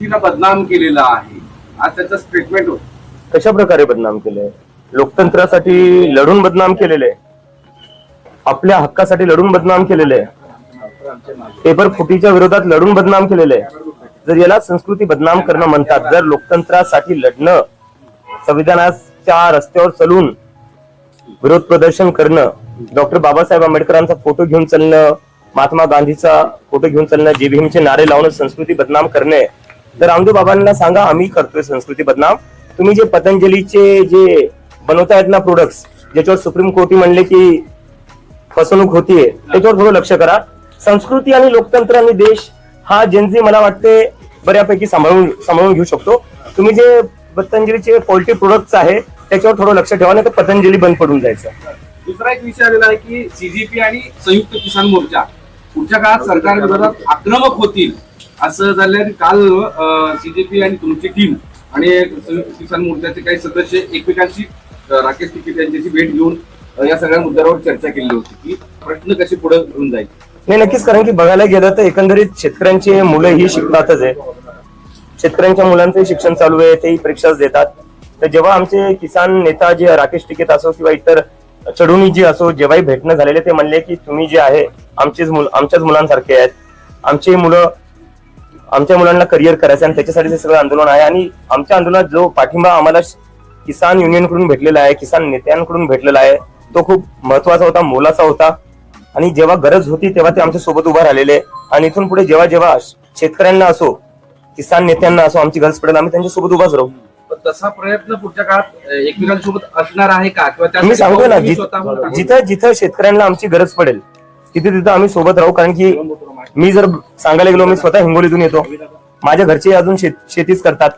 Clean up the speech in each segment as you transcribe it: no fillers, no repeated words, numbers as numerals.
तिला बदनाम केलेला आहे, आज त्याचं स्टेटमेंट होतं. कशा प्रकारे बदनाम केले? लोकतंत्रासाठी लढून बदनाम केलेले, आपल्या हक्कासाठी लढून बदनाम केलेले, पेपर फुटीच्या विरोधात लढून बदनाम केलेले. जर याला संस्कृती बदनाम करणं म्हणतात, जर लोकतंत्रासाठी लढणं, संविधानाच्या रस्त्यावर चलून विरोध प्रदर्शन करणं, डॉक्टर बाबासाहेब आंबेडकरांचा फोटो घेऊन चालणं, महात्मा गांधीचा फोटो घेऊन चालणं, जे भीमचे नारे लावणं संस्कृती बदनाम करणे, तर रामदेव बाबांना सांगा आम्ही करतोय संस्कृती बदनाम. तुम्ही जे पतंजलीचे जे बनवतायत ना प्रोडक्ट्स, ज्याच्यावर सुप्रीम कोर्ट म्हणले की फसवणूक होतीये, त्याच्यावर थोडं लक्ष करा. संस्कृती आणि लोकतंत्र आणि देश हा जेनझी मला वाटते बऱ्यापैकी सांभाळून घेऊ शकतो. तुम्ही जे पतंजलीचे पोल्ट्री प्रोडक्ट्स आहे त्याच्यावर थोडं लक्ष ठेवा, नाही तर पतंजली बंद पडून जायचं. दुसरा एक विषय आलेला आहे की सीजेपी आणि संयुक्त किसान मोर्चा पुढच्या काळात सरकार विरोधात आक्रमक होतील असं झालं. काल सीजेपी आणि तुमची टीम आणि संयुक्त किसान मोर्चाचे काही सदस्य एकमेकांशी राकेश टिकेत यांच्याशी भेट घेऊन या सगळ्या मुद्द्यावर चर्चा केली होती की प्रश्न कसे पुढे घेऊन जाईल. नाही, नक्कीच. कारण की बघायला गेलं तर एकंदरीत शेतकऱ्यांची मुलं ही शिकतातच आहे, शेतकऱ्यांच्या मुलांचंही शिक्षण चालू आहे, तेही परीक्षाच देतात. तर जेव्हा आमचे किसान नेता जे राकेश टिकेत असो किंवा इतर चढुणी जी असो, जेव्हाही भेटणं झालेले ते म्हणले की तुम्ही जे आहे आमच्याच मुलांसारखे आहेत, आमच्या मुलांना करिअर करायचं आणि त्याच्यासाठी हे सगळं आंदोलन आहे. आणि आमच्या आंदोलनात जो पाठिंबा आम्हाला किसान युनियनकडून भेटलेला आहे, किसान नेत्यांकडून भेटलेला आहे, तो खूप महत्वाचा होता, मोलाचा होता. आणि जेव्हा गरज होती तेव्हा ते आमच्या सोबत उभा राहिलेले. आणि इथून पुढे जेव्हा जेव्हा शेतकऱ्यांना असो, किसान नेत्यांना असो आमची गरज पडेल, आम्ही त्यांच्या सोबत उभाच राहू. तसा प्रयत्न पुढच्या काळात एकमेकांसोबत असणार आहे का? किंवा मी सांगतो ना, जिथं जिथं शेतकऱ्यांना आमची गरज पडेल तिथे तिथं आम्ही सोबत राहू. कारण की मी जर सांगायला गेलो, मी स्वतः हिंगोलीतून येतो, माझ्या घरचे अजून शेतीच करतात.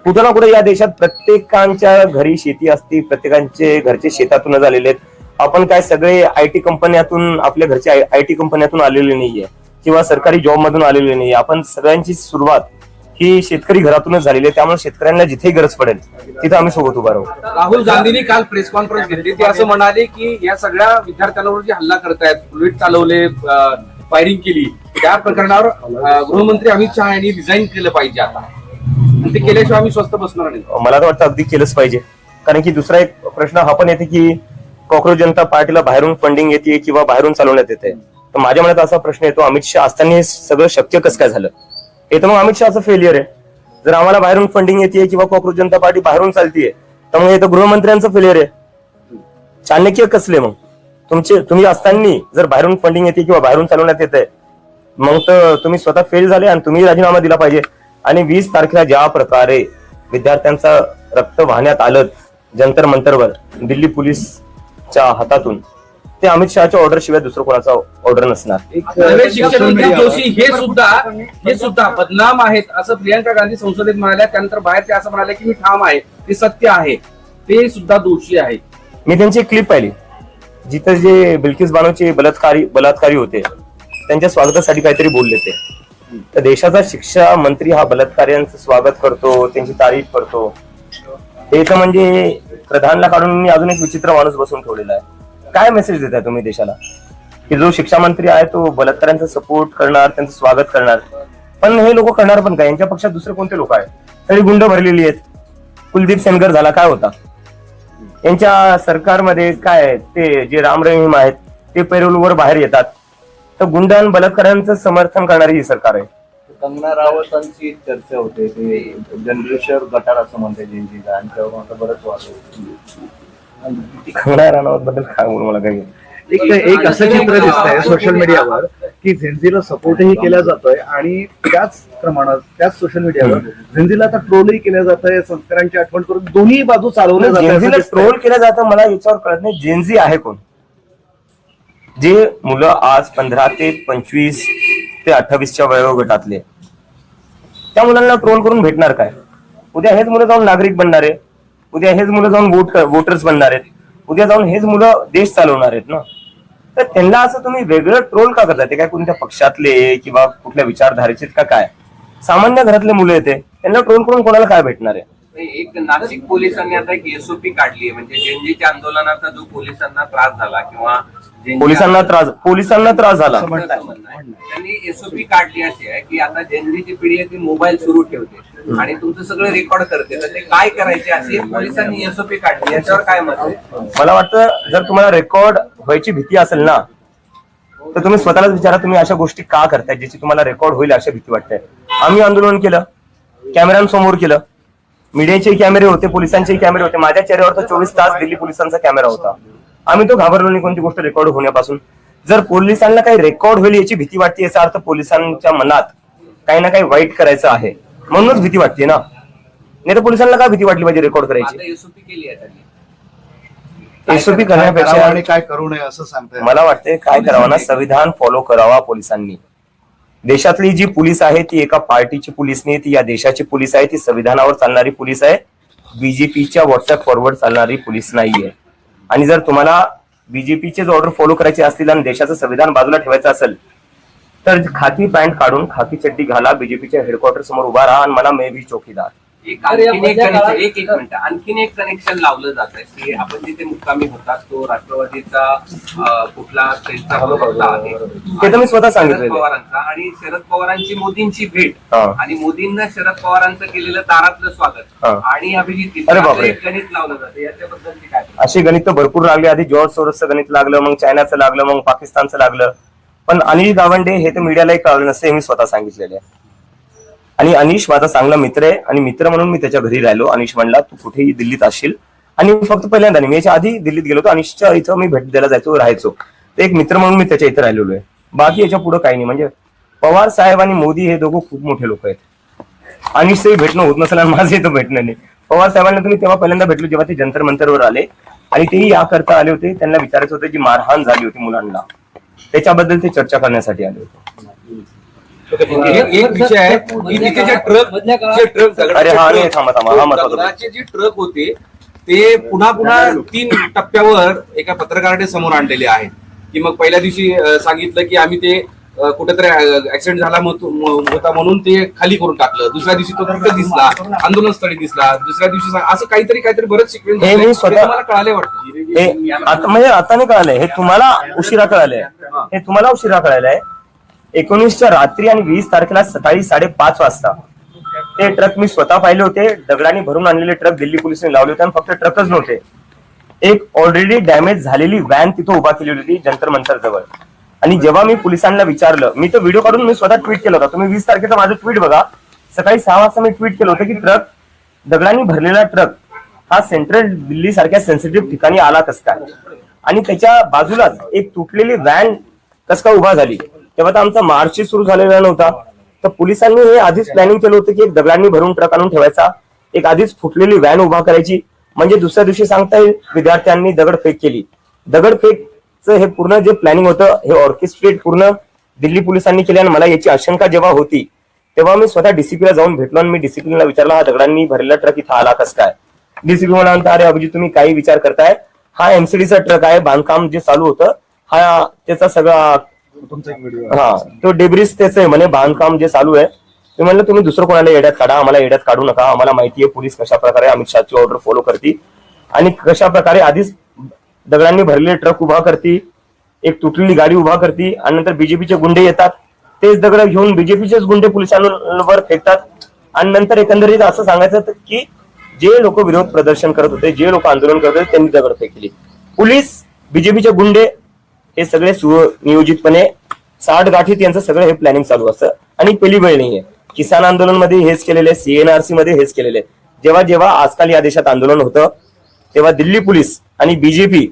कुठं ना कुठे या देशात प्रत्येकांच्या घरी शेती असते, प्रत्येकांचे घरचे शेतातून झालेले आहेत. आपण काय सगळे आयटी कंपन्यातून, आपल्या घरच्या आयटी कंपन्यातून आलेले नाहीये किंवा सरकारी जॉब मधून आलेले नाहीये. आपण सगळ्यांची सुरुवात ही शेतकरी घरातूनच झालेली आहे. त्यामुळे शेतकऱ्यांना जिथे गरज पडेल तिथे आम्ही सोबत उभा राहू. राहुल गांधींनी काल प्रेस कॉन्फरन्स घेतली, ते असं म्हणाले की या सगळ्या विद्यार्थ्यांवर जे हल्ला करतायत, बुलेट चालवले, फायरिंग केली, त्या प्रकरणावर गृहमंत्री अमित शहा यांनी रिझाईन केलं पाहिजे आता, आणि ते केल्याशिवाय आम्ही स्वस्त बसणार नाही. मला तर वाटतं अगदी केलंच पाहिजे. कारण की दुसरा एक प्रश्न हा पण येते की कॉक्रोच जनता पार्टीला बाहेरून फंडिंग येते किंवा बाहेरून चालवण्यात येते. तर माझ्या मनात असा प्रश्न येतो, अमित शहा असताना हे सगळं शक्य कसं काय झालं? हे तर मग अमित शहाचं फेलियर आहे. जर आम्हाला बाहेरून फंडिंग येते किंवा कॉक्रोच जनता पार्टी बाहेरून चालतीये तर मग हे तर गृहमंत्र्यांचं फेलियर आहे. चाणक्य कसले मग तुम्ही असताना जर बाहेरून फंडिंग येते किंवा बाहेरून चालवण्यात येते, मग तर तुम्ही स्वतः फेल झाले आणि तुम्ही राजीनामा दिला पाहिजे. आणि 20 तारखेला ज्या प्रकारे विद्यार्थ्यांचं रक्त वाहण्यात आलं जंतर मंतरवर दिल्ली पोलीसच्या हातातून, ते अमित शहाच्या ऑर्डर शिवाय दुसरं कोणाचा ऑर्डर नसणार. शिक्षण मंत्री जोशी हे सुद्धा बदनाम आहेत असं प्रियंका गांधी संसदेत म्हणाल्या. त्यानंतर बाहेर ते असं म्हणाले की मी ठाम आहे, ते सत्य आहे, ते सुद्धा दोषी आहेत. मी त्यांची क्लिप पाहिली जिथं जे बिल्किस बानोचे बलात्कारी होते त्यांच्या स्वागतासाठी काहीतरी बोलले ते. तर देशाचा शिक्षा मंत्री हा बलात्काऱ्यांचं स्वागत करतो, त्यांची तारीफ करतो, हे तर म्हणजे प्रधानला काढून मी अजून एक विचित्र माणूस बसून ठेवलेला आहे. काय मेसेज देताय तुम्ही देशाला की जो शिक्षा मंत्री आहे तो बलात्काऱ्यांचा सपोर्ट करणार, त्यांचं स्वागत करणार? पण हे लोक करणार पण काय? यांच्या पक्षात दुसरे कोणते लोक आहेत? सगळी गुंड भरलेली आहेत. कुलदीप सेनगर झाला, काय होता यांच्या सरकारमध्ये? काय ते जे राम रहीम आहेत ते पेरोलवर बाहेर येतात. तर गुंड आणि बलात्काऱ्यांचं समर्थन करणारी ही सरकार आहे. कंगना रावतांची चर्चा होते, ते जनरेशर गटार असं म्हणते जेनजीला, आणि त्यावर आता बरंच वाद. कंगना राणावत बद्दल काय बोलू मला काही. एक असं चित्र दिसतंय सोशल मीडियावर की झेंझीला सपोर्टही केला जातोय आणि त्याच प्रमाणात त्याच सोशल मीडियावर झेंझीला आता ट्रोलही केलं जातंय, संस्कारांची आठवण करून दोन्ही बाजू चालवल्या जातात. ट्रोल केलं जातं मला याच्यावर कळत नाही. जेनझी आहे कोण? जे मुलं आज 15 ते 25 ते 28च्या वयोगटातले, त्या मुलांना ट्रोल करून भेटणार काय? उद्या हेच मुलं जाऊन नागरिक बनणार आहे, उद्या हेच मुलं जाऊन वोटर्स बनणार आहेत, उद्या जाऊन हेच मुलं देश चालवणार आहेत ना. तर त्यांना असं तुम्ही वेगळं ट्रोल का करता? ते काय कोणत्या पक्षातले किंवा कुठल्या विचारधारेचे का काय? सामान्य घरातले मुलं येते, त्यांना ट्रोल करून कोणाला काय भेटणार आहे? एक नाशिक पोलिसांनी आता एक एसओपी काढली आहे, म्हणजे जेनजीच्या आंदोलनाचा जो पोलिसांना त्रास झाला किंवा पोलिसांना त्रास झाला. असं म्हणतात. त्यांनी एसओपी काढली अशी आहे की आता जनजीची पिढी आहे ती मोबाईल सुरू ठेवते आणि तुमचं सगळं रेकॉर्ड करते, तर ते काय करायचे अशी पोलिसांनी एसओपी काढली, याच्यावर काय मत आहे? मला वाटतं जर तुम्हाला रेकॉर्ड व्हायची भीती असेल ना, तर तुम्ही स्वतःलाच विचारा तुम्ही अशा गोष्टी का करताय ज्याची तुम्हाला रेकॉर्ड होईल अशी भीती वाटते. आम्ही आंदोलन केलं, कॅमेऱ्यांसमोर केलं, मीडियाचे कॅमेरे होते, पोलिसांचे कॅमेरे होते, माझ्या चेहऱ्यावर तर 24 तास दिल्ली पोलिसांचा कॅमेरा होता. आम्ही तो घाबरलो नाही कोणती गोष्ट रेकॉर्ड होण्यापासून. जर पोलिसांना काही रेकॉर्ड होईल याची भीती वाटते, याचा अर्थ पोलिसांच्या मनात काही ना काही वाईट करायचं आहे म्हणूनच भीती वाटते ना. नाही तर पोलिसांना काय भीती वाटली पाहिजे रेकॉर्ड करायची? आता एसओपी केली आहे त्यांनी. एसओपी काय करावं करण्यापेक्षा आणि काय करू नये असं सांगताय. मला वाटते काय करावं ना, संविधान फॉलो करावा पोलिसांनी. देशातली जी पोलीस आहे ती एका पार्टीची पोलीस नाही, ती या देशाची पोलीस आहे, ती संविधानावर चालणारी पोलीस आहे, बीजेपीच्या व्हॉट्सअप फॉरवर्ड चालणारी पोलीस नाहीये. आणि जर तुम्हाला बीजेपीचेच ऑर्डर फॉलो करायचे असतील आणि देशाचं संविधान बाजूला ठेवायचं असेल तर खाकी पॅन्ट काढून खाकी चड्डी घाला, बीजेपीच्या हेडक्वार्टर समोर उभा राहा आणि मला मे बी चौकीदार. आणखीन एक कनेक्शन लावलं जात आहे की आपण जिथे मुक्कामी होतात तो राष्ट्रवादीचा कुठला त्यांचा होता आहे, ते तर मी स्वतः सांगितलेलं शरद आहे. पवारांचा, आणि शरद पवारांची मोदींची भेट हा. आणि मोदींना शरद पवारांचं केलेलं दारातलं स्वागत हा. आणि अभिजित अरे बापरे. एक गणित लावलं जातं, याच्याबद्दल काय? अशी गणित तर भरपूर लागली. आधी जॉर्ज सोरसचं गणित लागलं, मग चायनाचं लागलं, मग पाकिस्तानचं लागलं. पण अनिल गावंडे हे तर मीडियालाही कळलं नसते, हे मी स्वतः सांगितलेले आहे. आणि अनिश माझा चांगला मित्र आहे आणि मित्र म्हणून मी त्याच्या घरी राहिलो. अनिश म्हणला तू कुठेही दिल्लीत असशील, आणि फक्त पहिल्यांदा नाही, मी याच्या आधी दिल्लीत गेलो होतो, अनिशच्या इथं मी भेट द्यायला जायचो, राहायचो. तर एक मित्र म्हणून मी त्याच्या इथं राहिलेलो आहे. बाकी याच्या पुढे काही नाही. म्हणजे पवार साहेब आणि मोदी हे दोघं खूप मोठे लोक आहेत. अनिशचंही भेटणं होत नसेल आणि माझं इथं भेटणं नाही. पवार साहेबांना तुम्ही तेव्हा पहिल्यांदा भेटलो जेव्हा ते जंतर मंतरवर आले, आणि तेही याकरता आले होते, त्यांना विचारायचं होतं जी मारहाण झाली होती मुलांना त्याच्याबद्दल ते चर्चा करण्यासाठी आले होते. एक विषय आहे की तिथे जे ट्रक अरे हा नाही, थांबा हा महत्वाचा. दगडाचे जे ट्रक होते ते पुन्हा पुन्हा 3 टप्प्यावर एका पत्रकाराने समोर आणलेले आहेत. की मग पहिल्या दिवशी सांगितलं की आम्ही ते कुठेतरी ऍक्सिडेंट झाला होता म्हणून ते खाली करून टाकलं, दुसऱ्या दिवशी तो तिथं दिसला, आंदोलनस्थळी दिसला, दुसऱ्या दिवशी असं काहीतरी बरेच सिक्वेन्स हे मी स्वतः- मला कळाले वाटतं. हे आता म्हणजे आता नाही कळालंय, हे तुम्हाला उशिरा कळालंय. हे तुम्हाला उशिरा कळालंय. 19च्या रात्री आणि 20 तारखेला सकाळी 5:30 वाजता ते ट्रक मी स्वतः पाहिले होते. दगडाने भरून आणलेले ट्रक दिल्ली पोलिसांनी लावले होते, आणि फक्त ट्रकच नव्हते, एक ऑलरेडी डॅमेज झालेली व्हॅन तिथं उभा केली होती जंतर मंतर जवळ. आणि जेव्हा मी पोलिसांना विचारलं, मी तो व्हिडिओ काढून मी स्वतः ट्विट केला होता, तुम्ही 20 तारखेचा माझं ट्विट बघा. सकाळी 6 वाजता मी ट्विट केलं होतं की दगडांनी भरलेला ट्रक हा सेंट्रल दिल्ली सारख्या सेन्सिटिव्ह ठिकाणी आला कस काय, आणि त्याच्या बाजूलाच एक तुटलेली व्हॅन कस काय उभा झाली. तेव्हा तर आमचा मार्च सुरू झालेला नव्हता. तर पोलिसांनी हे आधीच प्लॅनिंग केलं होतं की एक दगडांनी भरून ट्रक आणून ठेवायचा, एक आधीच फुटलेली व्हॅन उभा करायची, म्हणजे दुसऱ्या दिवशी सांगता येईल विद्यार्थ्यांनी दगडफेक केली. दगडफेकचं हे पूर्ण जे प्लॅनिंग होतं हे ऑर्केस्ट्रेट पूर्ण दिल्ली पोलिसांनी केले. आणि मला याची आशंका जेव्हा होती तेव्हा मी स्वतः डीसीपीला जाऊन भेटलो आणि मी डीसीपीला विचारला हा दगडांनी भरलेला ट्रक इथं आला कस काय. डीसीपी मला म्हणता अरे अभिजित तुम्ही काही विचार करताय, हा एमसीडीचा ट्रक आहे, बांधकाम जे चालू होतं हा त्याचा सगळा तुमचा एक व्हिडिओ हा तो डेब्रिस त्याच आहे म्हणे, बांधकाम जे चालू आहे. मी म्हणलं तुम्ही दुसरं कोणाला येड्यात काढा, आम्हाला येड्यात काढू नका. आम्हाला माहिती आहे पोलीस कशा प्रकारे अमित शहाची ऑर्डर फॉलो करते आणि कशा प्रकारे आधीच दगडांनी भरलेले ट्रक उभा करते, एक तुटलेली गाडी उभा करते, आणि नंतर बीजेपीचे गुंडे येतात, तेच दगड घेऊन बीजेपीचेच गुंडे पोलिसांवर फेकतात. आणि नंतर एकंदरीत असं सांगायचं की जे लोक विरोध प्रदर्शन करत होते, जे लोक आंदोलन करत होते त्यांनी दगड फेकली. पोलीस, बीजेपीचे गुंडे हे सगळे सुनियोजितपणे 60 गाठीत यांचं सगळं हे प्लॅनिंग चालू असतं. आणि पहिली वेळ नाहीये, किसान आंदोलन मध्ये हेच केलेले, सीएनआरसी मध्ये हेच केलेले. जेव्हा जेव्हा आजकाल या देशात आंदोलन होतं तेव्हा दिल्ली पोलीस आणि बीजेपी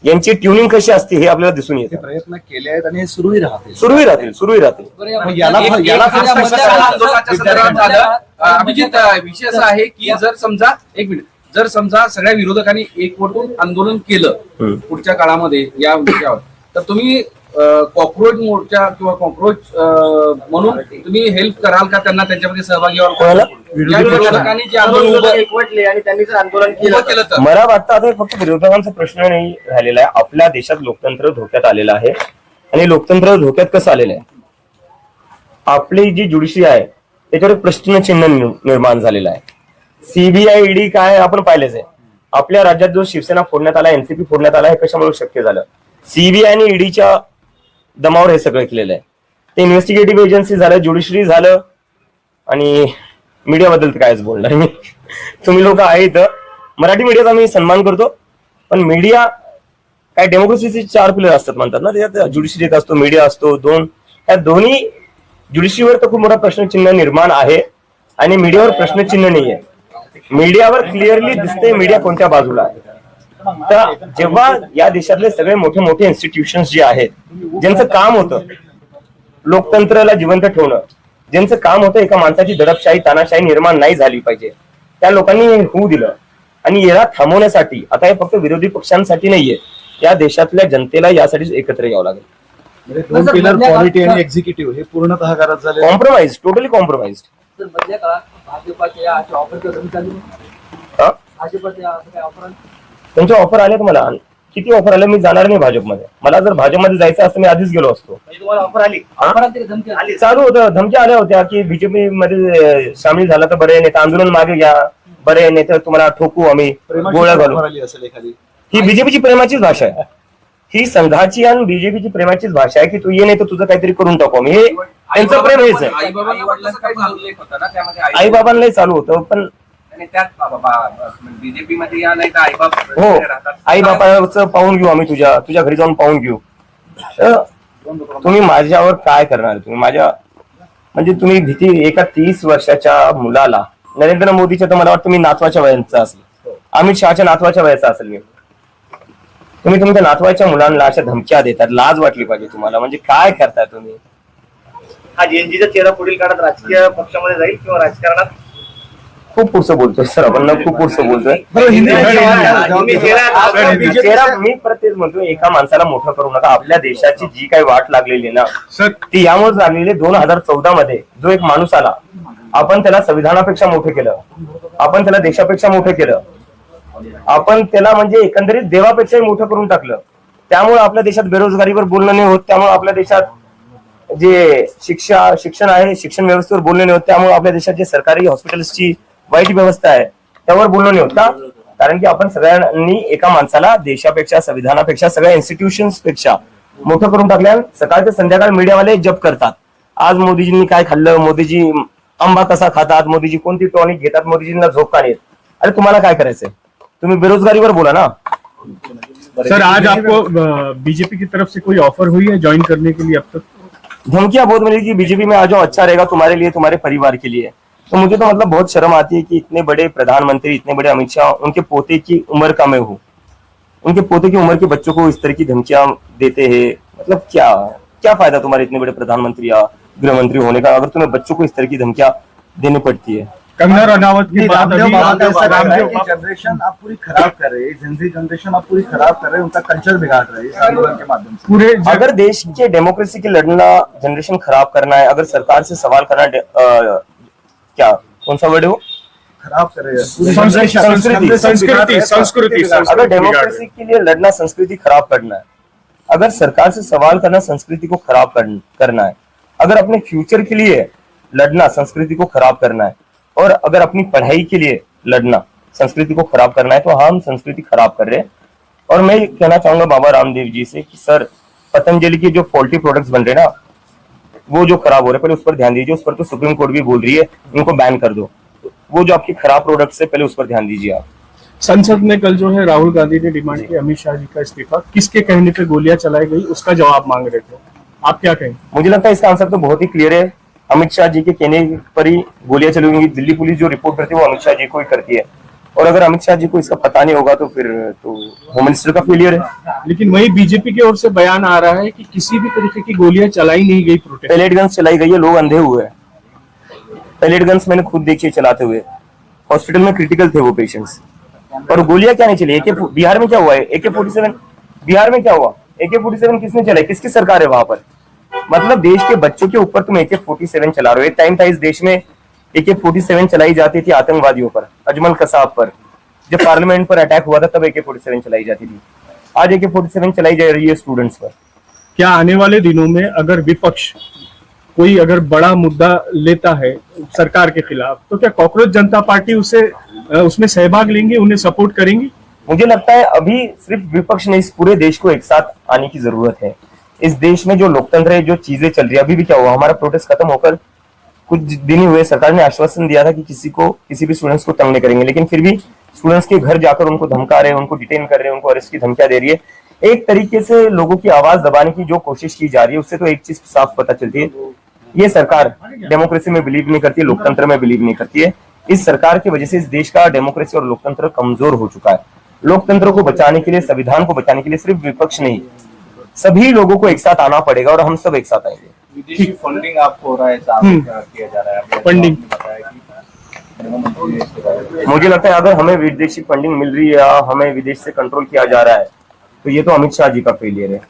यांची ट्युनिंग कशी असते हे आपल्याला दिसून येते. प्रयत्न केले आहेत आणि हे सुरूही राहतील. सुरूही राहतील. याला आंदोलनाच्या संदर्भात झालं. अभिजित विषय असा आहे की जर समजा सगळ्या विरोधकांनी एकवटून आंदोलन केलं पुढच्या काळामध्ये या विषयावर, तर तुम्ही कॉक्रोच मोर्चा किंवा कॉक्रोच म्हणून तुम्ही हेल्प कराल का त्यांना त्यांच्यामध्ये सहभागी व्हाल? या विरोधकांनी जे आंदोलन एकवटले आणि त्यांनी जर आंदोलन केलं तर मला वाटतं आता फक्त विरोधकांचा प्रश्न नाही राहिलेला आहे, आपल्या देशात लोकतंत्र धोक्यात आलेलं आहे. आणि लोकतंत्र धोक्यात कसं आलेलं आहे, आपली जी ज्युडिशरी आहे त्याच्यावर एक प्रश्नचिन्ह निर्माण झालेलं आहे. सीबीआय ईडी काय आपण पाहिलेच आहे. आपल्या राज्यात जो शिवसेना फोडण्यात आला, एनसीपी फोडण्यात आला, हे कशामुळे शक्य झालं? सीबीआय आणि ईडीच्या दमावर हे सगळं केलेलं आहे. ते इन्व्हेस्टिगेटिव्ह एजन्सी झालं, ज्युडिशरी झालं, आणि मीडियाबद्दल तर कायच बोलणार मी. तुम्ही लोक आहेत, मराठी मीडियाचा मी सन्मान करतो, पण मीडिया काय डेमोक्रेसीचे 4 पिलर असतात म्हणतात ना, त्याच्यात ज्युडिशरी एक असतो, मीडिया असतो, या दोन्ही ज्युडिशरीवर तर खूप मोठा प्रश्नचिन्ह निर्माण आहे आणि मीडियावर प्रश्नचिन्ह नाहीये. मीडियावर क्लिअरली दिसते मीडिया कोणत्या बाजूला आहे. तर जेव्हा या देशातले सगळे मोठे मोठे इन्स्टिट्यूशन्स जे आहेत, ज्यांचं काम होतं लोकतंत्राला जिवंत ठेवणं, ज्यांचं काम होतं एका माणसाची दडपशाही तानाशाही निर्माण नाही झाली पाहिजे, त्या लोकांनी होऊ दिलं. आणि याला थांबवण्यासाठी आता हे फक्त विरोधी पक्षांसाठी नाहीये, या देशातल्या जनतेला यासाठी एकत्र यावं लागेल. म्हणजे 2 पिलर पॉलिटी आणि एक्झिक्युटिव्ह हे पूर्णतः घरात झाले. Compromise, totally compromise. त्यांचे ऑफर आले मला, किती ऑफर आले, मी जाणार नाही भाजपमध्ये. मला जर भाजपमध्ये जायचं असतं मी आधीच गेलो असतो. ऑफर आली चालू होतं, धमक्या आल्या होत्या की बीजेपी मध्ये सामील झाला तर बरे, नेता आंदोलन मागे घ्या, बरे नेते तुम्हाला ठोकू आम्ही, गोळ्या घालू. ही बीजेपीची प्रेमाचीच भाषा आहे, ही संघाची आणि बीजेपीची प्रेमाचीच भाषा आहे की तू ये नाही तर तुझं काहीतरी करून टाकू आम्ही. हे त्यांचं प्रेम हेच आहे. आई बाबांनाही चालू होतं, पण बीजेपी मध्ये या नाही तर आईबाप हो, आई बापाचं पाहून घेऊ आम्ही, तुझ्या घरी जाऊन पाहून घेऊ. तर तुम्ही माझ्यावर काय करणार? तुम्ही माझ्या म्हणजे तुम्ही भीती एका 30 वर्षाच्या मुलाला, नरेंद्र मोदीच्या तर मला वाटतं मी नातवाच्या वयाचा असेल, अमित शहाच्या नातवाच्या वयाचा असेल मी. तुम्ही तुमच्या नातवाच्या मुलांना अशा धमक्या देतात, लाज वाटली पाहिजे तुम्हाला. म्हणजे काय करताय तुम्ही? हा जेएनजीचा चेहरा पुढील काळात राजकीय पक्षामध्ये जाईल किंवा राजकारणात? खूप पुढचं बोलतोय सर आपण, खूप पुढचं बोलतोय. मी प्रत्येक म्हणतोय, एका माणसाला मोठं करू नका. आपल्या देशाची जी काही वाट लागलेली ना सर, ती यामुळे लागलेली. 2014 मध्ये जो एक माणूस आला, आपण त्याला संविधानापेक्षा मोठं केलं, आपण त्याला देशापेक्षा मोठं केलं, आपण त्याला म्हणजे एकंदरीत देवापेक्षाही मोठं करून टाकलं. त्यामुळे आपल्या देशात बेरोजगारीवर बोलणं नाही होत, त्यामुळे आपल्या देशात जे शिक्षण आहे, शिक्षण व्यवस्थेवर बोलणं नाही होत, त्यामुळे आपल्या देशात जे सरकारी हॉस्पिटल्सची वाईट व्यवस्था आहे त्यावर बोलणं नाही होत का? कारण की आपण सगळ्यांनी एका माणसाला देशापेक्षा, संविधानापेक्षा, सगळ्या इन्स्टिट्यूशन्स पेक्षा मोठं करून टाकल्या. सकाळ ते संध्याकाळ मीडियावाले जप करतात, आज मोदीजींनी काय खाल्लं, मोदीजी आंबा कसा खातात, मोदीजी कोणती टॉनिक घेतात, मोदीजींना झोप का येत. अरे तुम्हाला काय करायचंय? तुम्ही बेरोजगारीवर बोला ना. सर आज आपको बीजेपी की तरफ से कोई ऑफर हुई है ज्वाइन करने के लिए? अब तक धमकियां बहुत मिली कि बीजेपी में आ जाओ, अच्छा रहेगा तुम्हारे लिए, तुम्हारे परिवार के लिए. तो मुझे तो मतलब बहुत शर्म आती है कि इतने बड़े प्रधानमंत्री, इतने बड़े अमित शाह, उनके पोते की उम्र का मैं हूँ, उनके पोते की उम्र के बच्चों को इस तरह की धमकियां देते हैं. मतलब क्या फायदा तुम्हारे इतने बड़े प्रधानमंत्री या गृह मंत्री होने का, अगर तुम्हें बच्चों को इस तरह की धमकियां देनी पड़ती है. कंगना रनावत की बात अभी जनरेशन आप पूरी खराब कर रहे हैं, जिंदगी जनरेशन आप पूरी खराब कर रहे हैं, उनका कल्चर बिगाड़ रहे हैं इस आंदोलन के माध्यम से. पूरे अगर देश के डेमोक्रेसी की लड़ना जनरेशन खराब करना है, अगर सरकार से सवाल करना, क्या कौन सा वर्ड है वो, खराब कर रहे हैं संस्कृति अगर डेमोक्रेसी के लिए लड़ना संस्कृति खराब करना है, अगर सरकार से सवाल करना संस्कृति को खराब करना है, अगर अपने फ्यूचर के लिए लड़ना संस्कृति को खराब करना है, और अगर अपनी पढ़ाई के लिए लड़ना संस्कृति को खराब करना है, तो हम संस्कृति खराब कर रहे हैं. और मैं कहना चाहूंगा बाबा रामदेव जी से कि सर, पतंजलि के जो फॉल्टी प्रोडक्ट्स बन रहे हैं ना, वो जो खराब हो रहे हैं, पहले उस पर ध्यान दीजिए. उस पर तो सुप्रीम कोर्ट भी बोल रही है उनको बैन कर दो. वो जो आपकी खराब प्रोडक्ट्स है, पहले उस पर ध्यान दीजिए आप. संसद में कल जो है राहुल गांधी ने डिमांड की अमित शाह जी का इस्तीफा, किसके कहने पे गोलियां चलाई गई उसका जवाब मांग रहे थे, आप क्या कहेंगे? मुझे लगता है इसका आंसर तो बहुत ही क्लियर है. अमित शाह जी के कहने पर ही गोलियां चली होंगी. दिल्ली पुलिस जो रिपोर्ट करती है वो अमित शाह जी को ही करती है, और अगर अमित शाह जी को इसका पता नहीं होगा तो फिर तो होम मिनिस्टर का फेलियर है. लेकिन वही बीजेपी की ओर से बयान आ रहा है कि किसी भी तरीके की गोलियां चलाई नहीं गई प्रोटेस्ट. पैलेट गन्स चलाई गई है, लोग अंधे हुए हैं. पैलेट गन्स मैंने खुद देखी चलाते हुए, हॉस्पिटल में क्रिटिकल थे वो पेशेंट्स. और गोलियां क्या नहीं चली? बिहार में क्या हुआ है? AK-47 बिहार में क्या हुआ? AK-47 किसने चलाई? किसकी सरकार है वहां पर? मतलब देश के बच्चों के ऊपर तुम AK-47 चला रहे हो. एक टाइम था इस देश में AK-47 चलाई जाती थी आतंकवादियों पर, अजमल कसाब पर. जब पार्लियामेंट पर अटैक हुआ था तब AK-47 चलाई जाती थी. आज AK-47 चलाई जा रही है स्टूडेंट्स पर. क्या आने वाले दिनों में अगर विपक्ष कोई अगर बड़ा मुद्दा लेता है सरकार के खिलाफ, तो क्या कॉकरोच जनता पार्टी उसमें सहभाग लेंगे, उन्हें सपोर्ट करेंगी? मुझे लगता है अभी सिर्फ विपक्ष नहीं, इस पूरे देश को एक साथ आने की जरूरत है। इस देश में जो लोकतंत्र है, जो चीजें चल रही है, अभी भी क्या हुआ, हमारा प्रोटेस्ट खत्म होकर कुछ दिन ही हुए, सरकार ने आश्वासन दिया था कि किसी भी स्टूडेंट्स को तंग नहीं करेंगे, लेकिन फिर भी स्टूडेंट्स के घर जाकर उनको धमका रहे हैं, उनको डिटेन कर रहे हैं, उनको अरेस्ट की धमकियां दे रही है। एक तरीके से लोगों की आवाज दबाने की जो कोशिश की जा रही है, उससे तो एक चीज साफ पता चलती है, ये सरकार डेमोक्रेसी में बिलीव नहीं करती है, लोकतंत्र में बिलीव नहीं करती है। इस सरकार की वजह से इस देश का डेमोक्रेसी और लोकतंत्र कमजोर हो चुका है। लोकतंत्र को बचाने के लिए, संविधान को बचाने के लिए सिर्फ विपक्ष नहीं, सभी लोगों को एक साथ आना पड़ेगा और हम सब एक साथ आएंगे। विदेशी फंडिंग आपको हो रहा है, किया जा रहा है फंडिंग मुझे लगता है अगर हमें विदेशी फंडिंग मिल रही है या हमें विदेश से कंट्रोल किया जा रहा है, तो ये तो अमित शाह जी का फेलियर है।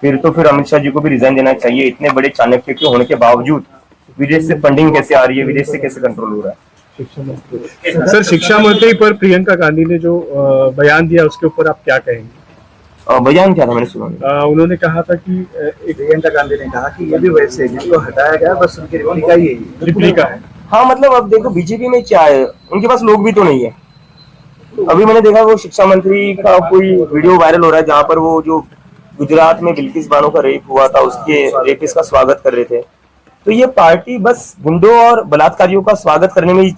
फिर अमित शाह जी को भी रिजाइन देना चाहिए। इतने बड़े चाणक्य के होने के बावजूद विदेश से फंडिंग कैसे आ रही है, विदेश से कैसे कंट्रोल हो रहा है? सर, शिक्षा मंत्री पर प्रियंका गांधी ने जो बयान दिया उसके ऊपर आप क्या कहेंगे? बयान क्या था, मैंने सुना नहीं। उन्होंने कहा था कि प्रियंका गांधी ने कहा कि ये भी वैसे है, जिसको हटाया गया बस उनकी रिप्लिका ही है। रिप्लिका है। हाँ, मतलब अब देखो बीजेपी में क्या है, उनके पास लोग भी तो नहीं है। अभी मैंने देखा वो शिक्षा मंत्री का कोई वीडियो वायरल हो रहा है, जहाँ पर वो जो गुजरात में बिल्किस बानो का रेप हुआ था, उसके रेपिस्ट का स्वागत कर रहे थे। तो ये पार्टी बस गुंडों और बलात्कारियों का स्वागत करने में ही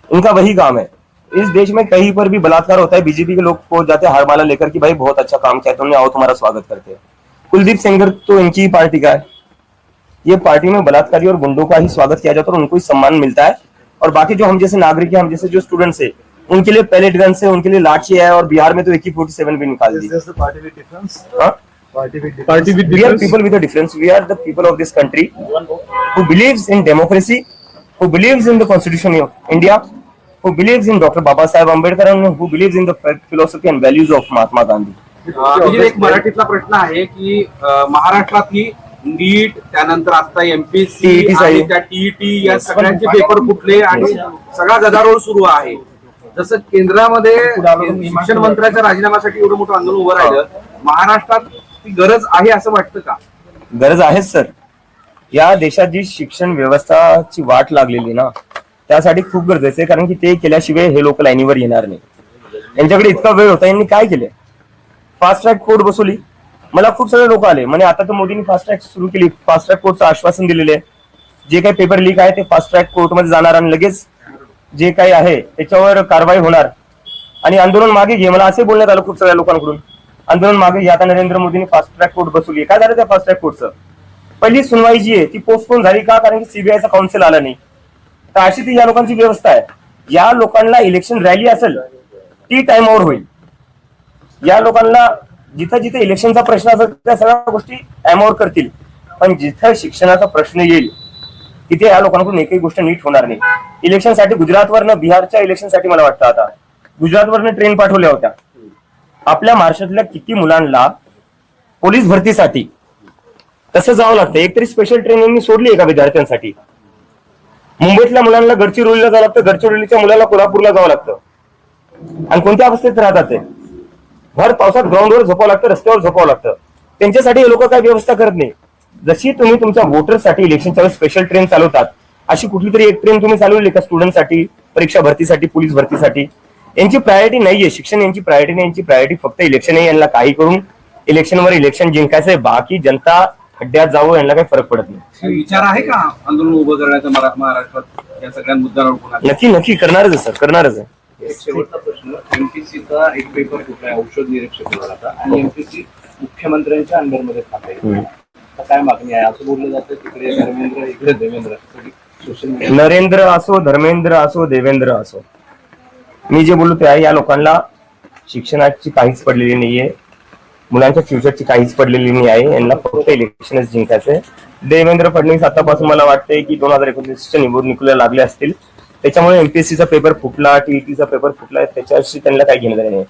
इनका वही काम है। इस देश में कहीं पर भी बलात्कार होता है, बीजेपी के लोग पहुंच जाते हैं हारमाला लेकर कि भाई बहुत अच्छा काम किया तुमने, आओ तुम्हारा स्वागत करते हैं। कुलदीप सेंगर तो इनकी ही पार्टी का है। ये पार्टी में बलात्कारी और गुंडों का ही स्वागत किया जाता है और उनको ही सम्मान मिलता है, और बाकी जो हम जैसे नागरिक है, हम जैसे जो स्टूडेंट्स है, उनके लिए पैलेट गन से, उनके लिए लाठी है, और बिहार में तो AK-47 भी निकाल दी। पार्टी विद डिफरेंस, पार्टी विद We are people with a difference. We are the people of this country who believes in democracy, who believes in the Constitution of India, who believes in Dr. Babasaheb Ambedkar, and who believes in the philosophy and values of Mahatma Gandhi. म्हणजे एक मराठीतला प्रश्न आहे की महाराष्ट्रात ही नीट, त्यानंतर आता MPSC TET आणि त्या TET या सगळ्यांचे पेपर फुटले आणि सगळा गदारोळ सुरू आहे। जसं केंद्रामध्ये शिक्षण मंत्र्याच्या राजीनाम्यासाठी एवढं मोठं आंदोलन उभं राहिलं, महाराष्ट्रात ती गरज आहे असं वाटतं का? गरज आहेच सर। या देशात जी शिक्षण व्यवस्थाची वाट लागलेली ना, त्यासाठी खूप गरजेचं आहे, कारण की ते केल्याशिवाय हे लोक लाईनीवर येणार नाही। यांच्याकडे इतका वेळ होता, यांनी काय केले? फास्ट ट्रॅक कोर्ट बसवली। मला खूप सारे लोक आले म्हणे आता तर मोदींनी फास्ट ट्रॅक सुरू केली, फास्ट ट्रॅक कोर्टचं आश्वासन दिलेले आहे, जे काही पेपर लीक आहे ते फास्ट ट्रॅक कोर्टमध्ये जाणार आणि लगेच जे काही आहे त्याच्यावर कारवाई होणार आणि आंदोलन मागे घे। मला असे बोलण्यात आलं खूप साऱ्या लोकांकडून, आंदोलन मागे घ्या। आता नरेंद्र मोदींनी फास्ट ट्रॅक कोर्ट बसवली। काय झालं त्या फास्ट ट्रॅक कोर्टचं? पहिली सुनवाई जी आहे ती पोस्टपोन झाली का? कारण की CBIचा काउन्सिल आला नाही। तर अशी ती या लोकांची व्यवस्था आहे। या लोकांना इलेक्शन रॅली असेल ती टाइमवर होईल। या लोकांना जिथं जिथे इलेक्शनचा प्रश्न असेल त्या सगळ्या गोष्टी टाइमवर करतील, पण जिथं शिक्षणाचा प्रश्न येईल तिथे या लोकांकडून एकही गोष्ट नीट होणार नाही। इलेक्शनसाठी गुजरातवरनं, बिहारच्या इलेक्शनसाठी मला वाटतं आता गुजरातवरनं ट्रेन पाठवल्या होत्या। आपल्या महाराष्ट्रातल्या किती मुलांना पोलीस भरतीसाठी तसं जावं लागतं, एकतरी स्पेशल ट्रेन यांनी सोडली आहे का विद्यार्थ्यांसाठी? मुंबईतल्या मुलांना गडचिरोलीला जावं लागतं, गडचिरोलीच्या मुलांना कोल्हापूरला जावं लागतं, आणि कोणत्या अवस्थेत राहतात ते? भर पावसात ग्राउंडवर झोपावं लागतं, रस्त्यावर झोपावं लागतं। त्यांच्यासाठी हे लोक काय व्यवस्था करत नाही। जशी तुम्ही तुमच्या वोटरसाठी इलेक्शनच्या वेळेस स्पेशल ट्रेन चालवतात, अशी कुठली तरी एक ट्रेन तुम्ही चालवली का स्टुडंटसाठी, परीक्षा भरतीसाठी, पोलीस भरतीसाठी? यांची प्रायोरिटी नाहीये शिक्षण, यांची प्रायोरिटी नाही, यांची प्रायोरिटी फक्त इलेक्शन आहे। यांना काही करून इलेक्शनवर इलेक्शन जिंकायचंय, बाकी जनता खड्ड्यात जावं यांना काही फरक पडत नाही। विचार आहे का आंदोलन उभं करण्याचा महाराष्ट्रात या सगळ्या मुद्द्यांवर? नक्की करणारच आहे सर, करणारच आहे। एक शेवटचा प्रश्न, MPSCचा एक पेपर कुठला औषध निरीक्षक होता आणि MPSC मुख्यमंत्र्यांच्या अंडरमध्ये खाते, आता काय मागणी आहे? असं बोललं जातं तिकडे धर्मेंद्र, इकडे देवेंद्र, सोशल मीडिया नरेंद्र असो, धर्मेंद्र असो, देवेंद्र असो, मी जे बोललो ते आहे, या लोकांना शिक्षणाची काहीच पडलेली नाहीये, मुलांच्या फ्युचरची काहीच पडलेली नाही आहे। यांना फक्त इलेक्शनच जिंकायचंय। देवेंद्र फडणवीस आतापासून मला वाटतंय की 2029च्या निवडणुकीला लागले असतील, त्याच्यामुळे MPSCचा पेपर फुटला, TETचा पेपर फुटला, त्याच्याशी त्यांना काही घेणं नाही।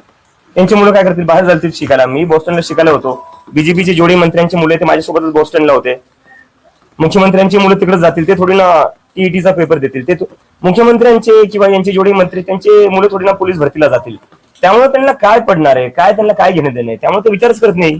त्यांची मुलं काय करतील? बाहेर जातील शिकायला। मी बोस्टनला शिकायला होतो, BJPचे जोडी मंत्र्यांची मुलं ते माझ्यासोबतच बोस्टनला होते। मुख्यमंत्र्यांची मुलं तिकडे जातील, ते थोडी ना TETचा पेपर देतील। ते मुख्यमंत्र्यांचे किंवा यांचे जोडी मंत्री त्यांचे मुलं थोडी ना पोलीस भरतीला जातील। त्यामुळे त्यांना काय पडणार आहे, काय त्यांना काय घेणं देणं आहे, त्यामुळे ते विचारच करत नाही।